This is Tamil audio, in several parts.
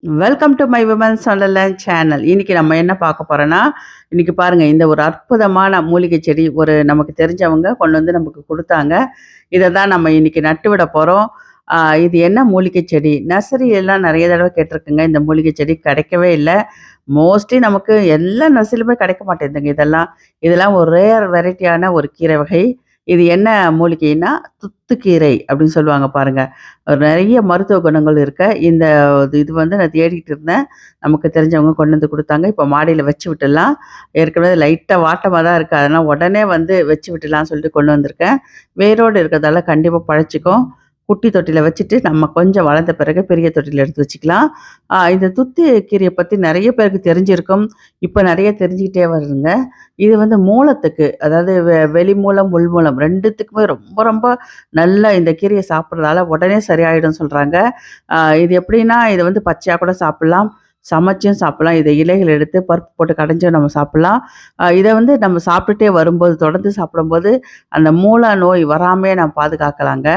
Welcome to my women's wonderland channel. இன்னைக்கு நம்ம என்ன பார்க்க போறோம்னா, இன்னைக்கு பாருங்க இந்த ஒரு அற்புதமான மூலிகை செடி நமக்கு தெரிஞ்சவங்க கொண்டு வந்து நமக்கு குடுத்தாங்க. இத தான் நம்ம இன்னைக்கு நட்டு விட போறோம். ஆ இது என்ன மூலிகை செடி? நர்சரி எல்லாம் நெறைய தடவ கேட்டுருக்கேங்க. இந்த மூலிகை செடி கிடைக்கவே இல்ல. மோஸ்ட்லி நமக்கு எல்லா நர்சரிலுமே கிடைக்க மாட்டேங்குதுங்க இதெல்லாம். இதெல்லாம் ஒரு ரேர் வெரைட்டியான ஒரு கீரை வகை. இது என்ன மூலிகைன்னா, துத்துக்கீரை அப்படின்னு சொல்லுவாங்க பாருங்க. நெறைய மருத்துவ குணங்கள் இருக்க இந்த இது வந்து நான் தேடிட்டு இருந்தேன். நமக்கு தெரிஞ்சவங்க கொண்டு வந்து குடுத்தாங்க. இப்போ மாடியில வச்சு விட்டுடலாம். ஏற்கனவே லைட்டா வாட்டமா தான் இருக்கு. அதனால உடனே வந்து வச்சு விட்டுடலாம்னு சொல்லிட்டு கொண்டு வந்திருக்கேன். வேரோடு இருக்கிறதால கண்டிப்பா பழச்சிக்கும். குட்டி தொட்டியில வச்சுட்டு நம்ம கொஞ்சம் வளர்ந்த பிறகு பெரிய தொட்டியில எடுத்து வச்சுக்கலாம். இந்த துத்து கீரைய பத்தி நெறைய பேருக்கு தெரிஞ்சிருக்கும். இப்ப நெறைய தெரிஞ்சுக்கிட்டே வருதுங்க. இது வந்து மூலத்துக்கு அதாவது வெளிமூலம், உள்மூலம் 2த்துக்குமே ரொம்ப ரொம்ப நல்ல இந்த கீரைய சாப்பிடுறதால உடனே சரியாயிடும்னு சொல்றாங்க. இது எப்படின்னா, இத வந்து பச்சையா கூட சாப்பிடலாம். சமைச்சும் சாப்பிடலாம். இத இலைகள் எடுத்து பருப்பு போட்டு கடைஞ்சும் நம்ம சாப்பிடலாம். இத வந்து நம்ம சாப்பிட்டுட்டே வரும்போது, தொடர்ந்து சாப்பிடும்போது, அந்த மூல நோய் வராமயே நம்ம பாதுகாக்கலாங்க.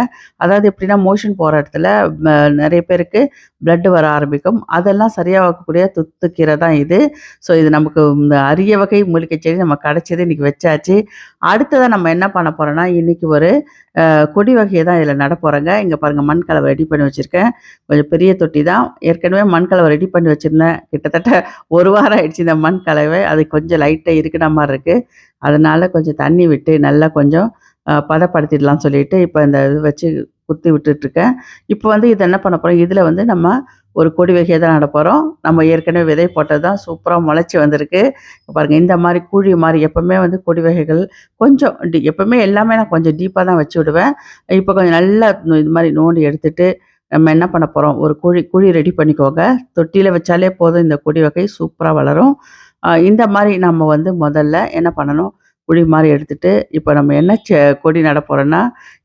அதாவது எப்படின்னா, மோஷன் போற இடத்துல ம நெறைய பேருக்கு பிளட் வர ஆரம்பிக்கும். அதெல்லாம் சரியாகக்கூடிய துத்துக்கீரை தான் இது. ஸோ இது நமக்கு இந்த அரிய வகை மூலிகை செடி நமக்கு கிடைச்சது. இன்னைக்கு வச்சாச்சு. அடுத்ததா நம்ம என்ன பண்ண போறோம்னா, இன்னைக்கு ஒரு கொடி வகைய தான் இதில நட போறேங்க. இங்க பாருங்க மண் கலவை ரெடி பண்ணி வச்சிருக்கேன். கொஞ்சம் பெரிய தொட்டி தான். ஏற்கனவே மண் கலவை ரெடி பண்ணி வச்சிருந்தேன். கிட்டத்தட்ட 1 வாரம் ஆயிடுச்சு இந்த மண் கலவை. அது கொஞ்சம் லைட்டா இருக்குன மாரி இருக்கு. அதனால கொஞ்சம் தண்ணி விட்டு நல்லா கொஞ்சம் பதப்படுத்திடலாம்னு சொல்லிட்டு, இப்ப இந்த இது வச்சு குத்தி விட்டுட்டுருக்கேன். இப்போ வந்து இத என்ன பண்ண போறோம், இதில வந்து நம்ம ஒரு கொடி வகைய தான் நட போறோம். நம்ம ஏற்கனவே விதை போட்டது தான் சூப்பரா முளைச்சு வந்திருக்கு. பாருங்க இந்த மாரி குழி மாரி எப்பவுமே வந்து கொடி வகைகள் கொஞ்சம் எப்பவுமே எல்லாமே நான் கொஞ்சம் டீப்பா தான் வச்சு விடுவேன். இப்போ கொஞ்சம் நல்லா இது மாரி நோண்டி எடுத்துட்டு, நம்ம என்ன பண்ண போறோம், ஒரு குழி குழி ரெடி பண்ணிக்கோங்க. தொட்டியில வச்சாலே போதும் இந்த கொடி வகை சூப்பரா வளரும். இந்த மாரி நம்ம வந்து முதல்ல என்ன பண்ணணும், குழி மாரி எடுத்துட்டு, இப்போ நம்ம என்ன கொடி நட போறோம்னா,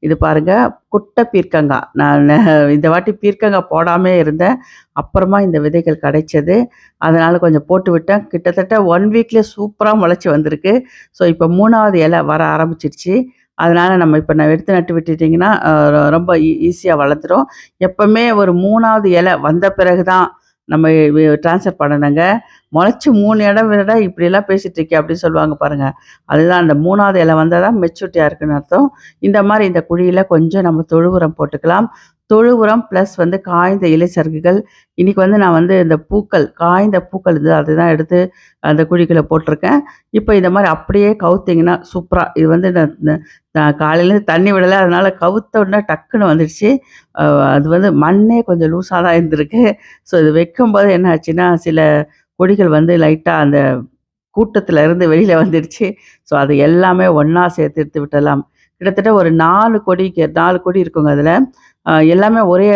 இது பாருங்க குட்டை பீர்க்கங்கா. நான் இந்த வாட்டி பீர்க்கங்கா போடாமயே இருந்தேன். அப்புறமா இந்த விதைகள் கிடைச்சது. அதனால கொஞ்சம் போட்டு விட்டேன். கிட்டத்தட்ட 1 வீக்லயே சூப்பரா முளைச்சு வந்திருக்கு. ஸோ இப்போ 3வது இலை வர ஆரம்பிச்சிருச்சு. அதனால நம்ம இப்ப நான் எடுத்து நட்டு விட்டுட்டீங்கன்னா, ரொம்ப ஈஸியா வளர்ந்துரும். எப்பவுமே ஒரு 3வது இலை வந்த பிறகு தான் நம்ம ட்ரான்ஸ்ஃபர் பண்ணணுங்க. "முளைச்சு 3 இடம் விட இப்படியெல்லாம் பேசிட்டு இருக்கியே" அப்படின்னு சொல்லுவாங்க பாருங்க. அதுதான் அந்த 3வது இலை வந்தா தான் மெச்சூரிட்டியா இருக்குன்னு அர்த்தம். இந்த மாரி இந்த குழியில கொஞ்சம் நம்ம தொழு உரம் போட்டுக்கலாம். தொழு உரம் பிளஸ் வந்து காய்ந்த இலை சருகுகள். இன்னைக்கு வந்து நான் வந்து இந்த பூக்கள், காய்ந்த பூக்கள் அதுதான் எடுத்து அந்த குழிக்குள்ள போட்டுருக்கேன். இப்ப இந்த மாரி அப்படியே கவுத்தீங்கன்னா சூப்பரா இது வந்து நான் நான் காலையிலேருந்து தண்ணி விடல. அதனால கவுத்த உடனே டக்குன்னு வந்துடுச்சு. அ அது வந்து மண்ணே கொஞ்சம் லூஸா தான் இருந்திருக்கு. ஸோ இது வைக்கும்போது என்ன ஆச்சுன்னா, சில கொடிகள் வந்து லைட்டா அந்த கூட்டத்துல இருந்து வெளியில வந்துடுச்சு. ஸோ அது எல்லாமே ஒண்ணா சேர்த்து எடுத்து விட்டுடலாம். கிட்டத்தட்ட ஒரு 4 கொடி இருக்குங்க அதுல. எல்லாமே ஒரே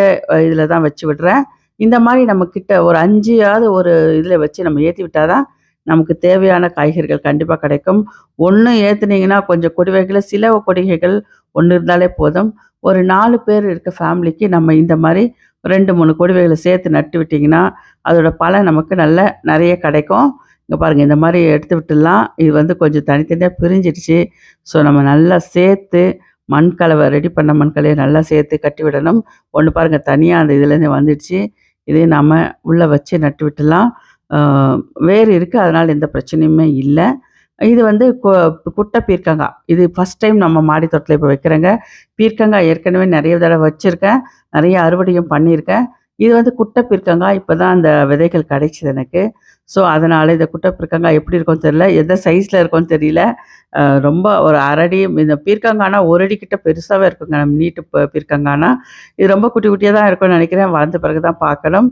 இதுல தான் வச்சு விடுறேன். இந்த மாரி நம்ம கிட்ட ஒரு 5யாவது ஒரு இதுல வச்சு நம்ம ஏத்தி விட்டா தான், நமக்கு தேவையான காய்கறிகள் கண்டிப்பா கிடைக்கும். 1 ஏத்துனீங்கன்னா கொஞ்சம் கொடி வகையில சில கொடிகைகள் 1 இருந்தாலே போதும். ஒரு 4 பேர் இருக்க ஃபேமிலிக்கு நம்ம இந்த மாரி 2, 3 கொடி வகைகள சேர்த்து நட்டு விட்டீங்கன்னா, அதோட பலன் நமக்கு நல்ல நெறைய கிடைக்கும். இங்க பாருங்க இந்த மாரி எடுத்து விட்டுடலாம். இது வந்து கொஞ்சம் தனித்தனியா பிரிஞ்சிடுச்சு. ஸோ நம்ம நல்லா சேர்த்து மண் கலவை ரெடி பண்ண மண் கலவைய நல்லா சேர்த்து கட்டி விடணும். ஒண்ணு பாருங்க தனியா அந்த இதுலேருந்து வந்துடுச்சு. இதையும் நாம உள்ள வச்சு நட்டு விட்டுடலாம். ஆ வேர் இருக்கு. அதனால எந்த பிரச்சனையுமே இல்ல. இது வந்து குட்டை பீர்க்கங்கா. இது ஃபர்ஸ்ட் டைம் நம்ம மாடி தோட்டத்தில இப்ப வைக்கிறேங்க. பீர்க்கங்கா ஏற்கனவே நெறைய தடவ வச்சிருக்கேன். நெறைய அறுவடையும் பண்ணியிருக்கேன். இது வந்து குட்டை பீர்க்கங்கா. இப்ப தான் அந்த விதைகள் கிடைச்சது எனக்கு. ஸோ, அதனால இந்த குட்டை பீர்க்கங்காய் எப்படி இருக்கும்னு தெரியல. எந்த சைஸ்ல இருக்கும்னு தெரியல. ரொம்ப ஒரு 1/2 அடி இந்த பீர்க்கங்கானா 1 அடி கிட்ட பெருசாவே இருக்குங்க. நீட்டு பீர்க்கங்கானா. இது ரொம்ப குட்டி குட்டியா தான் இருக்கும்னு நெனைக்கிறேன். வளர்ந்த பிறகு தான் பார்க்கணும்.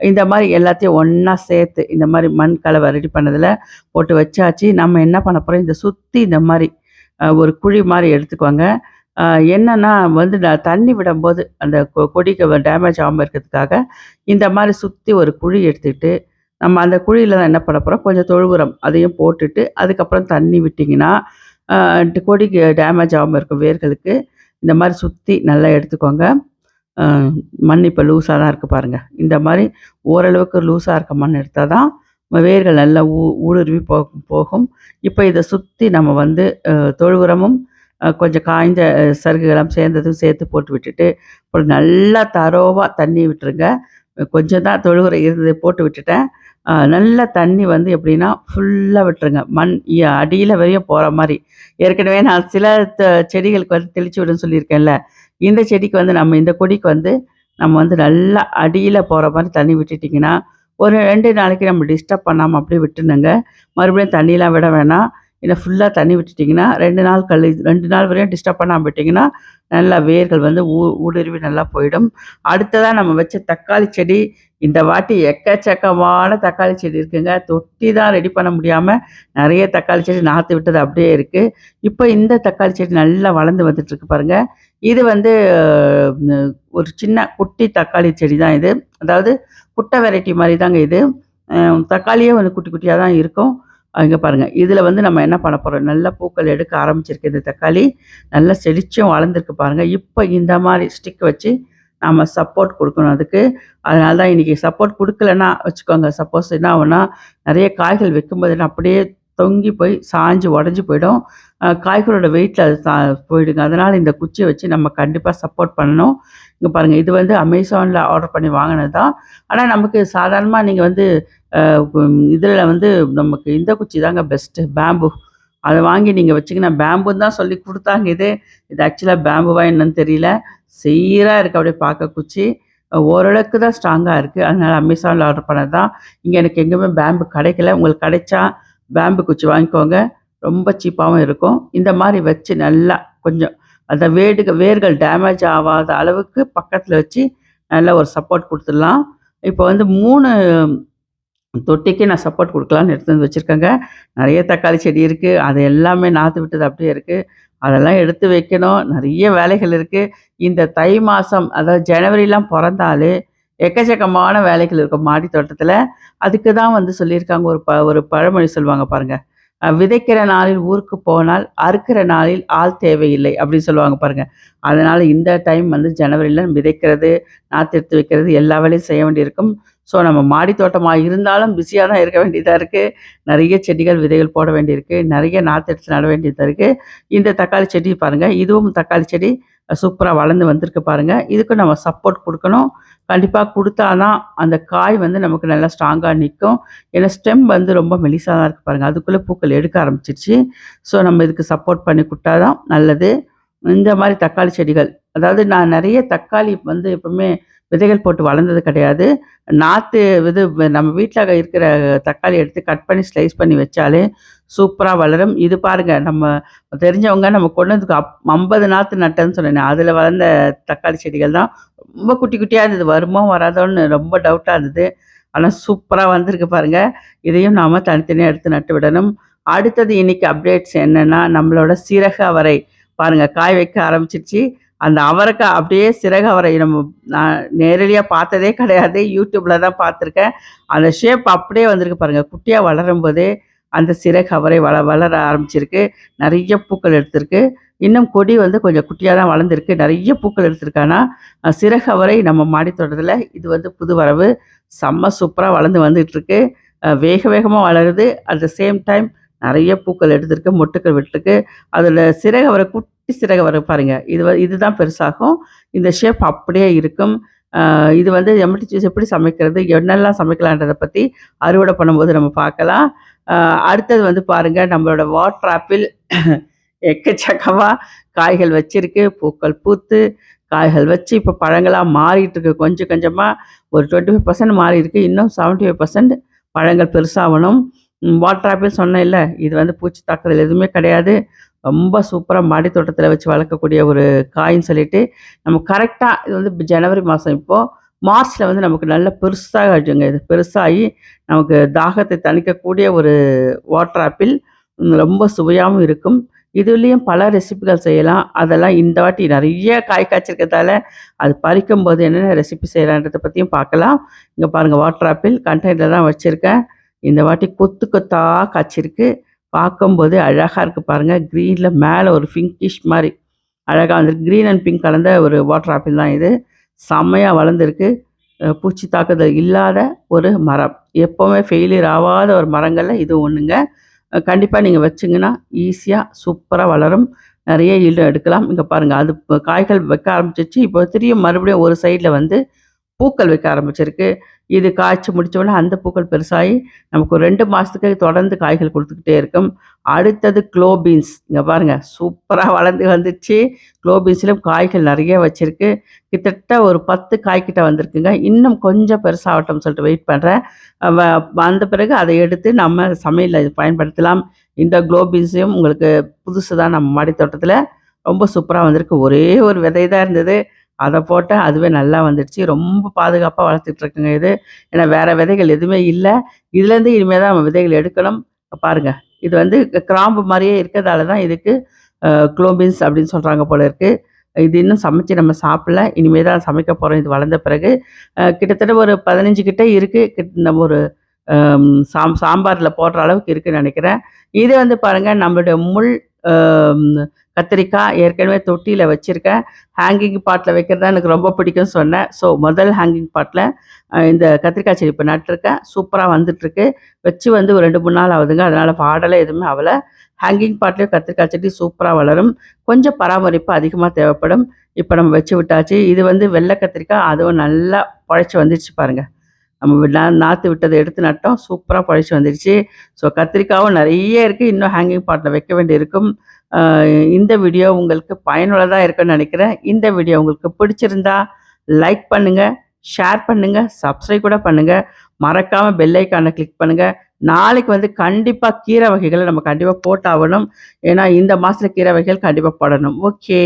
இந்த மாரி எல்லாத்தையும் ஒண்ணா சேர்த்து, இந்த மாரி மண் கலவை ரெடி பண்ணதுல போட்டு வச்சாச்சு. நம்ம என்ன பண்ண போறோம், இத சுத்தி இந்த மாரி ஒரு குழி மாரி எடுத்துக்கோங்க. அ என்னன்னா வந்து நான் தண்ணி விடும்போது, அந்த கொடிக்கு டேமேஜ் ஆகாம இருக்கிறதுக்காக, இந்த மாரி சுத்தி ஒரு குழி எடுத்துக்கிட்டு நம்ம அந்த குழியில தான் என்ன பண்ண போறோம், கொஞ்சம் தொழு உரம் அதையும் போட்டுட்டு, அதுக்கப்புறம் தண்ணி விட்டீங்கன்னா, அ கொடிக்கு டேமேஜ் ஆகாம இருக்கும் வேர்களுக்கு. இந்த மாரி சுத்தி நல்லா எடுத்துக்கோங்க. அ மண் இப்ப லூஸா தான் இருக்கு பாருங்க. இந்த மாரி ஓரளவுக்கு லூஸா இருக்க மண் எடுத்தா தான் வேர்கள் நல்லா ஊடுருவி போகும். இப்ப இத சுத்தி நம்ம வந்து தொழு உரமும், கொஞ்சம் காய்ந்த சருகுகளும் சேர்ந்ததும் சேர்த்து போட்டு விட்டுட்டு, அப்புறம் நல்லா தரோவா தண்ணி விட்டுருங்க. கொஞ்சம் தான் தொழு உரம் இருந்தது போட்டு விட்டுட்டேன். நல்லா தண்ணி வந்து எப்படின்னா, ஃபுல்லா விட்டுருங்க. மண் அடியில வரையும் போற மாரி. ஏற்கனவே நான் சில செடிகளுக்கு வந்து தெளிச்சு விடுன்னு சொல்லியிருக்கேன்ல. இந்த செடிக்கு வந்து இந்த கொடிக்கு வந்து நம்ம வந்து நல்லா அடியில போற மாரி தண்ணி விட்டுட்டீங்கன்னா, ஒரு 2 நாளைக்கு நம்ம டிஸ்டர்ப் பண்ணாம அப்படியே விட்டுருணுங்க. மறுபடியும் தண்ணிலாம் விட வேணாம். இத ஃபுல்லா தண்ணி விட்டுட்டீங்கன்னா, 2 நாள் 2 நாள் வரையும் டிஸ்டர்ப் பண்ணாம விட்டீங்கன்னா, நல்லா வேர்கள் வந்து ஊடுருவி நல்லா போயிடும். அடுத்ததா நம்ம வச்ச தக்காளி செடி, இந்த வாட்டி எக்கச்சக்கமான தக்காளி செடி இருக்குங்க. தொட்டி தான் ரெடி பண்ண முடியாம, நெறைய தக்காளி செடி நாத்து விட்டது அப்படியே இருக்கு. இப்ப இந்த தக்காளி செடி நல்லா வளர்ந்து வந்துட்டுருக்கு பாருங்க. இது வந்து ஒரு சின்ன குட்டி தக்காளி செடி தான் இது. அதாவது குட்டை வெரைட்டி மாரி தாங்க இது. அ தக்காளியே வந்து குட்டி குட்டியா தான் இருக்கும். இங்க பாருங்க. இதில வந்து நம்ம என்ன பண்ண போறோம், நல்ல பூக்கள் எடுக்க ஆரம்பிச்சிருக்கு இந்த தக்காளி. நல்லா செழிச்சும் வளர்ந்துருக்கு பாருங்க. இப்ப இந்த மாரி ஸ்டிக் வச்சு நாம சப்போர்ட் குடுக்கணும் அதுக்கு. அதனால தான் இன்னைக்கு சப்போர்ட் குடுக்கலன்னா வச்சுக்கோங்க, சப்போஸ் என்ன ஆகும்னா, நெறைய காய்கள் வைக்கும்போது அப்படியே தொங்கி போய் சாஞ்சு உடைஞ்சு போயிடும். காய்களோட வெயிட்ல அது போயிடுங்க. அதனால இந்த குச்சிய வச்சு நம்ம கண்டிப்பா சப்போர்ட் பண்ணணும். இங்க பாருங்க, இது வந்து அமேசான்ல ஆர்டர் பண்ணி வாங்குனது தான். ஆனா நமக்கு சாதாரணமா நீங்க வந்து இதில வந்து நமக்கு இந்த குச்சி தாங்க பெஸ்ட்டு. பேம்பு. அத வாங்கி நீங்க வச்சீங்கன்னா பேம்புன்னு தான் சொல்லி குடுத்தாங்க இது. இது ஆக்சுவலா பேம்புவா என்னன்னு தெரியல. சீரா இருக்கு அப்படியே பார்க்க குச்சி. ஓரளவுக்கு தான் ஸ்ட்ராங்கா இருக்கு. அதனால அமேசான்ல ஆர்டர் பண்ணது தான். இங்க எனக்கு எங்கேயுமே பேம்பு கிடைக்கல. உங்களுக்கு கிடைச்சா பேம்பு குச்சி வாங்கிக்கோங்க. ரொம்ப சீப்பாவும் இருக்கும். இந்த மாரி வச்சு நல்லா கொஞ்சம் அந்த வேர்கள் டேமேஜ் ஆவாத அளவுக்கு பக்கத்துல வச்சு நல்ல ஒரு சப்போர்ட் குடுத்துடலாம். இப்போ வந்து 3 தொட்டிக்கு நான் சப்போர்ட் குடுக்கலான்னு எடுத்து வந்து வச்சிருக்கேங்க. நெறைய தக்காளி செடி இருக்கு. அது எல்லாமே நாத்து விட்டது அப்படியே இருக்கு. அதெல்லாம் எடுத்து வைக்கணும். நெறைய வேலைகள் இருக்கு. இந்த தை மாசம் அதாவது ஜனவரிலாம் பொறந்தாலே எக்கச்சக்கமான வேலைகள் இருக்கும் மாடி தோட்டத்துல. அதுக்கு தான் வந்து சொல்லியிருக்காங்க ஒரு பழமொழி சொல்லுவாங்க பாருங்க. "விதைக்கிற நாளில் ஊருக்கு போனால், அறுக்கிற நாளில் ஆள் தேவையில்லை" அப்படின்னு சொல்லுவாங்க பாருங்க. அதனால இந்த டைம் வந்து ஜனவரில விதைக்கிறது, நாத்து எடுத்து வைக்கிறது எல்லா வேலையும் செய்ய வேண்டியிருக்கும். ஸோ நம்ம மாடி தோட்டமா இருந்தாலும் பிஸியா தான் இருக்க வேண்டியதா இருக்கு. நெறைய செடிகள், விதைகள் போட வேண்டியிருக்கு. நெறைய நாத்து எடுத்து நட வேண்டியதா இருக்கு. இந்த தக்காளி செடி பாருங்க, இதுவும் தக்காளி செடி சூப்பரா வளர்ந்து வந்திருக்கு பாருங்க. இதுக்கும் நம்ம சப்போர்ட் குடுக்கணும். கண்டிப்பா குடுத்தா தான் அந்த காய் வந்து நமக்கு நல்லா ஸ்ட்ராங்கா நிக்கும். ஏன்னா ஸ்டெம் வந்து ரொம்ப மெலிசா தான் இருக்கு பாருங்க. அதுக்குள்ள பூக்கள் எடுக்க ஆரம்பிச்சுருச்சு. ஸோ நம்ம இதுக்கு சப்போர்ட் பண்ணி குடுத்தா தான் நல்லது. இந்த மாரி தக்காளி செடிகள், அதாவது நான் நெறைய தக்காளி வந்து எப்பவுமே விதைகள் போட்டு வளர்ந்தது கிடையாது. நாத்து இது நம்ம வீட்ல இருக்கிற தக்காளி எடுத்து கட் பண்ணி ஸ்லைஸ் பண்ணி வச்சாலே சூப்பரா வளரும். இது பாருங்க நம்ம தெரிஞ்சவங்க நம்ம கொண்டு வந்து 50 நாத்து நட்டேன்னு சொன்னேனே, அதில வளர்ந்த தக்காளி செடிகள் தான். ரொம்ப குட்டி குட்டியா இருந்தது. வருமோ வராதோன்னு ரொம்ப டவுட்டா இருந்தது. ஆனா சூப்பரா வந்திருக்கு பாருங்க. இதையும் நாம தனித்தனியா எடுத்து நட்டு விடணும். அடுத்தது இன்னைக்கு அப்டேட்ஸ் என்னன்னா, நம்மளோட சீரக அவரை பாருங்க காய் வைக்க ஆரம்பிச்சிருச்சு. அந்த அவரைக்கா அப்படியே சிறகு அவரை நான் நேரடியா பார்த்ததே கிடையாது. YouTubeல தான் பார்த்துருக்கேன். அந்த ஷேப் அப்படியே வந்திருக்கு பாருங்க. குட்டியா வளரும்போதே அந்த சிறகு அவரை வளர ஆரம்பிச்சிருக்கு. நெறைய பூக்கள் எடுத்திருக்கு. இன்னும் கொடி வந்து கொஞ்சம் குட்டியா தான் வளர்ந்திருக்கு. நெறைய பூக்கள் எடுத்திருக்கு ஆனா. சிறகு அவரை நம்ம மாடி தோட்டத்தில இது வந்து புது வரவு. செம்ம சூப்பரா வளர்ந்து வந்துட்டுருக்கு. வேக வேகமா வளருது. அட் த சேம் டைம் நெறைய பூக்கள் எடுத்திருக்கு. மொட்டுக்கள் விட்டுருக்கு. அதில சிறகு அவரை குட்டி சிறகு அவரை பாருங்க. இதுதான் பெருசாகும். இந்த ஷேப் அப்படியே இருக்கும். இது வந்து எம்டி சீஸ் எப்படி சமைக்கிறது? என்னெல்லாம் சமைக்கலான்றத பத்தி அறுவடை பண்ணும்போது நம்ம பார்க்கலாம். அ அடுத்தது வந்து பாருங்க, நம்மளோட வாட்டர் ஆப்பிள் எக்கச்சக்கமா காய்கள் வச்சிருக்கு. பூக்கள் பூத்து, காய்கள் வச்சு, இப்ப பழங்களா மாறிட்டு இருக்கு. கொஞ்சம் கொஞ்சமா ஒரு 25% மாறியிருக்கு. இன்னும் 75% பழங்கள் பெருசாவணும். வாட்டர் ஆப்பிள் சொன்னேன்ல, இது வந்து பூச்சி தாக்குதல் எதுவுமே கிடையாது. ரொம்ப சூப்பரா மாடி தோட்டத்தில வச்சு வளர்க்கக்கூடிய ஒரு காயின்னு சொல்லிட்டு, நம்ம கரெக்ட்டா இது வந்து ஜனவரி மாசம் இப்போ. மார்ச்ல வந்து நமக்கு நல்ல பெருசாகிடுங்க இது. பெருசாகி நமக்கு தாகத்தை தணிக்கக்கூடிய ஒரு வாட்டர் ஆப்பிள். ரொம்ப சுவையாவும் இருக்கும். இதுலயும் பல ரெசிபிகள் செய்யலாம். அதெல்லாம் இந்த வாட்டி நெறைய காய் காய்ச்சிருக்கிறதால, அது பறிக்கும்போது என்னென்ன ரெசிபி செய்யலான்றத பத்தியும் பார்க்கலாம். இங்க பாருங்க வாட்டர் ஆப்பிள் கண்டெய்னர்ல தான் வச்சிருக்கேன். இந்த வாட்டி கொத்து கொத்தா காய்ச்சிருக்கு. பார்க்கும்போதே அழகா இருக்கு பாருங்க. கிரீன்ல மேல ஒரு பிங்கிஷ் மாரி அழகா வந்திருக்கு. கிரீன் அண்ட் பிங்க் கலந்த ஒரு வாட்டர் ஆப்பிள் தான் இது. செம்மையா வளர்ந்திருக்கு. பூச்சி தாக்குதல் இல்லாத ஒரு மரம். எப்பவுமே ஃபெயிலியர் ஆவாத ஒரு மரங்கள்ல இது ஒண்ணுங்க. கண்டிப்பா நீங்க வச்சீங்கன்னா, ஈஸியா சூப்பரா வளரும். நெறைய ஈல்டும் எடுக்கலாம். இங்க பாருங்க அது காய்கள் வைக்க ஆரம்பிச்சுருச்சு. இப்போ திரும்பியும் மறுபடியும் ஒரு சைட்ல வந்து பூக்கள் வைக்க ஆரம்பிச்சிருக்கு. இது காய்ச்சி முடிச்ச உடனே அந்த பூக்கள் பெருசாகி நமக்கு ஒரு 2 மாசத்துக்கு தொடர்ந்து காய்கள் குடுத்துக்கிட்டே இருக்கும். அடுத்தது க்ளோ பீன்ஸ். இங்க பாருங்க சூப்பரா வளர்ந்து வந்துருச்சு. க்ளோ பீன்ஸ்லயும் காய்கள் நெறைய வச்சிருக்கு. கிட்டத்தட்ட ஒரு 10 காய்க்கிட்ட வந்திருக்குங்க. இன்னும் கொஞ்சம் பெருசாகட்டும்னு சொல்லிட்டு வெயிட் பண்றேன். வந்த பிறகு அதை எடுத்து நம்ம சமையல்ல பயன்படுத்தலாம். இந்த க்ளோ பீன்ஸையும் உங்களுக்கு புதுசு தான் நம்ம மாடி தோட்டத்தில. ரொம்ப சூப்பரா வந்திருக்கு. ஒரே ஒரு விதை தான் இருந்தது. அத போட்டேன். அதுவே நல்லா வந்துடுச்சு. ரொம்ப பாதுகாப்பா வளர்த்துட்டு இருக்கேங்க இது. ஏன்னா வேற விதைகள் எதுவுமே இல்ல. இதுலேருந்து இனிமே தான் நம்ம விதைகள் எடுக்கணும். பாருங்க. இது வந்து கிராம்பு மாரியே இருக்கிறதால தான் இதுக்கு க்ளோ பீன்ஸ் அப்படின்னு சொல்றாங்க போல இருக்கு. இது இன்னும் சமைச்சு நம்ம சாப்பிடல. இனிமே தான் சமைக்க போறோம் இது வளர்ந்த பிறகு. கிட்டத்தட்ட ஒரு 15 கிட்ட இருக்கு. நம்ம ஒரு சாம்பார்ல போடுற அளவுக்கு இருக்குன்னு நெனைக்கிறேன். இது வந்து பாருங்க நம்மளுடைய முள் அ கத்திரிக்காய் ஏற்கனவே தொட்டியில வச்சிருக்கேன். ஹேங்கிங் பாட்ல வைக்கிறது தான் எனக்கு ரொம்ப பிடிக்கும்னு சொன்னேன். ஸோ முதல் ஹேங்கிங் பாட்ல இந்த கத்திரிக்காய் செடி இப்ப நட்டுருக்கேன். சூப்பரா வந்துட்டுருக்கு. வச்சு வந்து ஒரு 2, 3 நாள் ஆகுதுங்க. அதனால வாடல எதுவுமே ஆவல. ஹேங்கிங் பாட்லயும் கத்திரிக்காய் செடி சூப்பரா வளரும். கொஞ்சம் பராமரிப்பு அதிகமா தேவைப்படும். இப்ப நம்ம வச்சு விட்டாச்சு. இது வந்து வெள்ள கத்திரிக்காய். அதுவும் நல்லா பொழைச்சு வந்துருச்சு பாருங்க. நம்ம நாத்து விட்டத எடுத்து நட்டோம். சூப்பரா பொழைச்சு வந்துருச்சு. ஸோ கத்திரிக்காவும் நெறைய இருக்கு. இன்னும் ஹேங்கிங் பாட்ல வைக்க வேண்டியிருக்கும். அ இந்த வீடியோ உங்களுக்கு பயனுள்ளதா இருக்குன்னு நெனைக்கிறேன். இந்த வீடியோ உங்களுக்கு பிடிச்சிருந்தா லைக் பண்ணுங்க, ஷேர் பண்ணுங்க, சப்ஸ்கிரைப் கூட பண்ணுங்க. மறக்காம பெல் ஐகான கிளிக் பண்ணுங்க. நாளைக்கு வந்து கண்டிப்பா கீரை வகைகள நம்ம கண்டிப்பா போட்டாகணும். ஏன்னா இந்த மாசத்துல கீரை வகைகள் கண்டிப்பா போடணும். ஓகே.